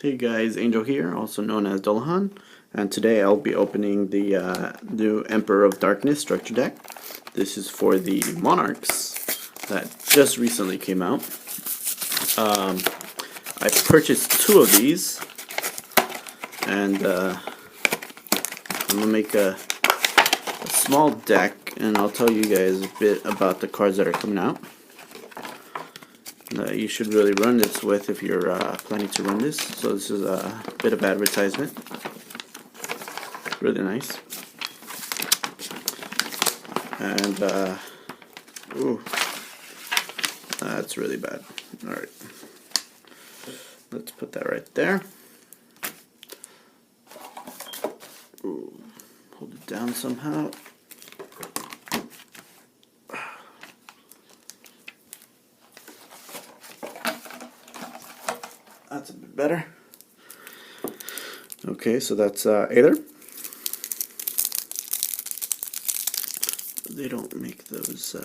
Hey guys, Angel here, also known as Dullahan, and today I'll be opening the new Emperor of Darkness structure deck. This is for the Monarchs that just recently came out. I purchased two of these, and I'm going to make a small deck, and I'll tell you guys a bit about the cards that are coming out. You should really run this with if you're planning to run this. So this is a bit of advertisement. Really nice. And ooh, that's really bad. All right, let's put that right there. Ooh, hold it down somehow. That's a bit better. Okay, so that's Aether. They don't make those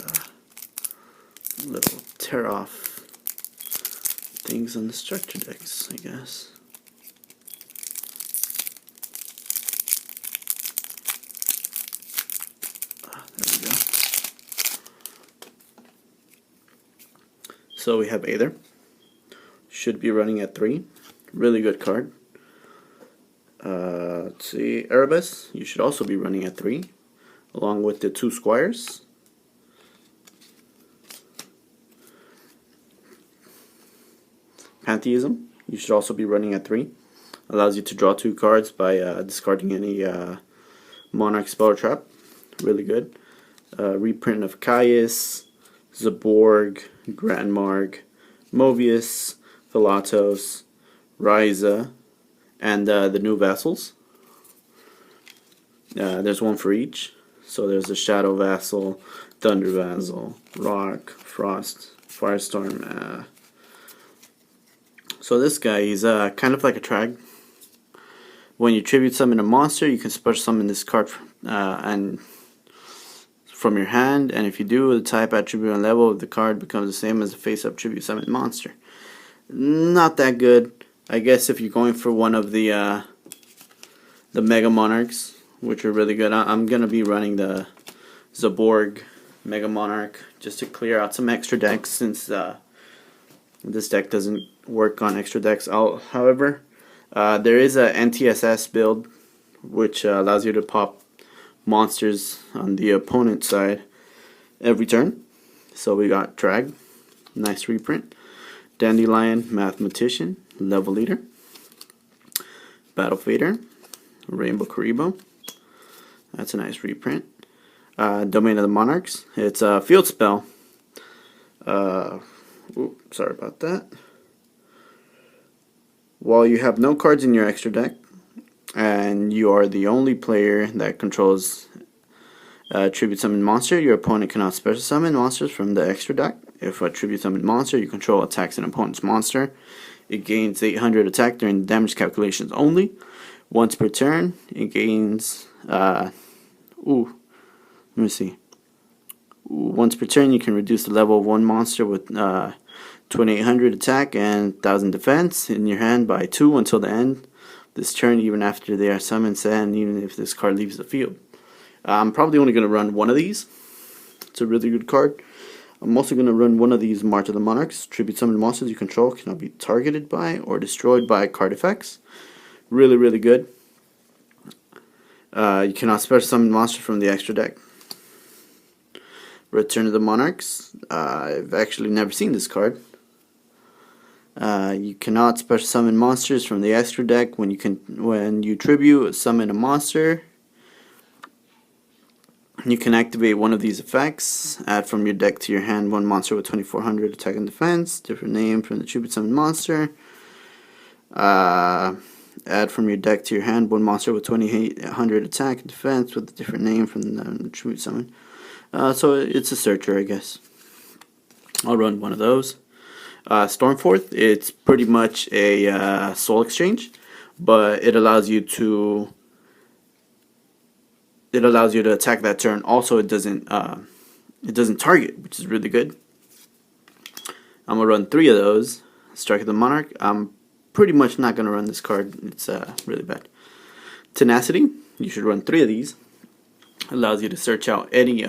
little tear-off things on the structure decks, I guess. There we go. So we have Aether. Should be running at 3. Really good card. Let's see, Erebus, you should also be running at 3, along with the 2 Squires. Pantheism, you should also be running at 3. Allows you to draw 2 cards by discarding any Monarch spell or trap. Really good. Reprint of Caius, Zaborg, Grandmarg, Movius, Philatos, Ryza, and the new vassals. There's one for each. So there's a Shadow Vassal, Thunder Vassal, Rock, Frost, Firestorm. So this guy, he's kind of like a Trag. When you tribute summon a monster, you can special summon this card and from your hand, and if you do, the type attribute and level of the card becomes the same as the face-up tribute summon monster. Not that good. I guess if you're going for one of the Mega Monarchs, which are really good. I'm going to be running the Zaborg Mega Monarch just to clear out some extra decks, since this deck doesn't work on extra decks. However, there is a NTSS build which allows you to pop monsters on the opponent side every turn. So we got Drag, nice reprint. Dandelion, Mathematician, Level Leader, Battle Fader, Rainbow Karibo. That's a nice reprint. Domain of the Monarchs. It's a field spell. Sorry about that. While you have no cards in your extra deck, and you are the only player that controls tribute summon monster, your opponent cannot special summon monsters from the extra deck. If a tribute summon monster you control attacks an opponent's monster, it gains 800 attack during damage calculations only. Once per turn, it gains once per turn, you can reduce the level of one monster with 2800 attack and 1000 defense in your hand by 2 until the end this turn, even after they are summoned, and even if this card leaves the field. I'm probably only going to run one of these. It's a really good card. I'm also going to run one of these March of the Monarchs. Tribute summon monsters you control cannot be targeted by or destroyed by card effects. Really, really good. You cannot special summon monsters from the extra deck. Return of the Monarchs. I've actually never seen this card. You cannot special summon monsters from the extra deck. When you tribute summon a monster, you can activate one of these effects. Add from your deck to your hand one monster with 2400 attack and defense, different name from the tribute summon monster. Add from your deck to your hand one monster with 2800 attack and defense with a different name from the tribute summon. So it's a searcher, I guess. I'll run one of those. Stormforth, it's pretty much a soul exchange, but it allows you to attack that turn. Also, it doesn't target, which is really good. I'm gonna run 3 of those. Strike of the Monarch. I'm pretty much not going to run this card. It's really bad. Tenacity, you should run 3 of these. Allows you to search out any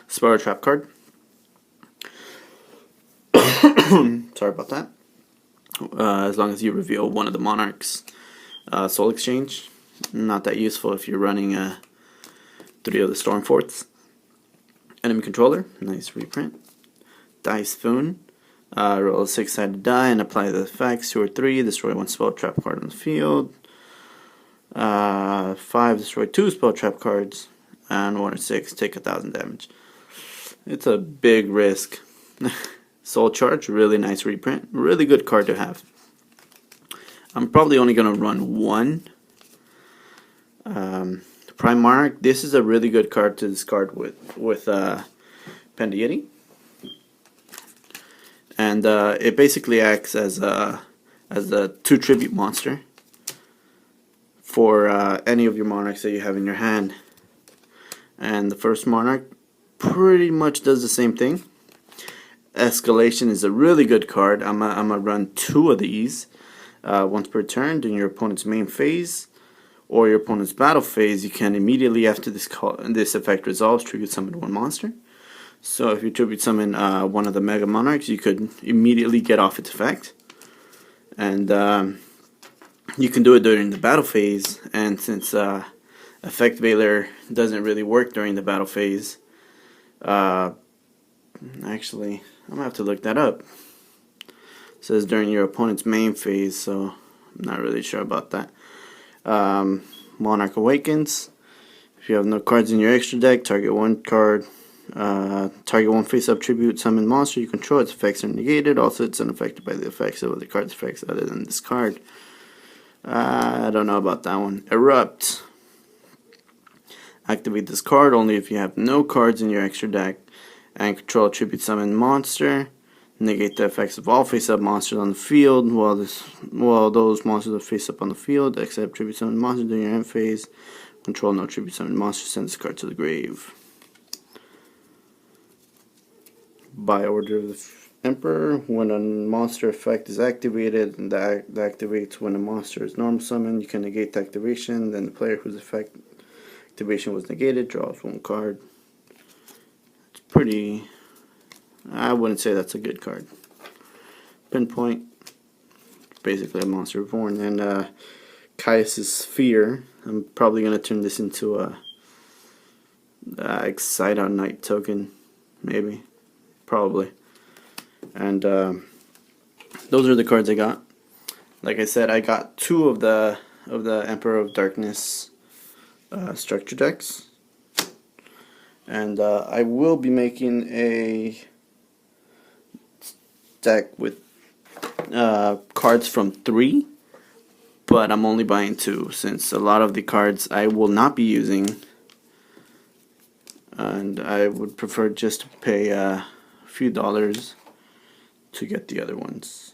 Spiral Trap card. Sorry about that. As long as you reveal one of the monarchs. Soul Exchange, not that useful if you're running 3 of the Storm Forts. Enemy Controller, nice reprint. Dice Foon, roll a 6-sided die and apply the effects. 2 or 3, destroy 1 spell trap card on the field. 5, destroy 2 spell trap cards. And 1 or 6, take 1,000 damage. It's a big risk. Soul Charge, really nice reprint. Really good card to have. I'm probably only going to run 1. Prime Monarch, this is a really good card to discard with Pandeity. And it basically acts as a 2 tribute monster for any of your monarchs that you have in your hand. And the first monarch pretty much does the same thing. Escalation is a really good card. I'm gonna run 2 of these once per turn during your opponent's main phase or your opponent's battle phase. You can immediately after this effect resolves tribute summon 1 monster. So if you tribute summon one of the Mega Monarchs, you could immediately get off its effect. And you can do it during the battle phase, and since Effect Veiler doesn't really work during the battle phase, actually, I'm going to have to look that up. It says during your opponent's main phase, so I'm not really sure about that. Monarch Awakens. If you have no cards in your extra deck, target 1 card. Target 1 face-up tribute summon monster you control. Its effects are negated. Also, it's unaffected by the effects of the card's effects other than this card. I don't know about that one. Erupt. Activate this card only if you have no cards in your extra deck and control a tribute summon monster. Negate the effects of all face-up monsters on the field while those monsters are face-up on the field, except tribute summon monsters during your end phase. Control no tribute summon monster, send this card to the grave. By order of the Emperor, when a monster effect is activated and that activates when a monster is normal summoned, you can negate the activation. Then the player whose effect activation was negated draws 1 card. It's pretty... I wouldn't say that's a good card. Pinpoint, basically a monster reborn. And Caius' Fear, I'm probably going to turn this into a Excite on Night token, maybe. Probably. And those are the cards I got. Like I said, I got 2 of the Emperor of Darkness structure decks. And I will be making a deck with cards from 3, but I'm only buying 2 since a lot of the cards I will not be using, and I would prefer just to pay a few dollars to get the other ones.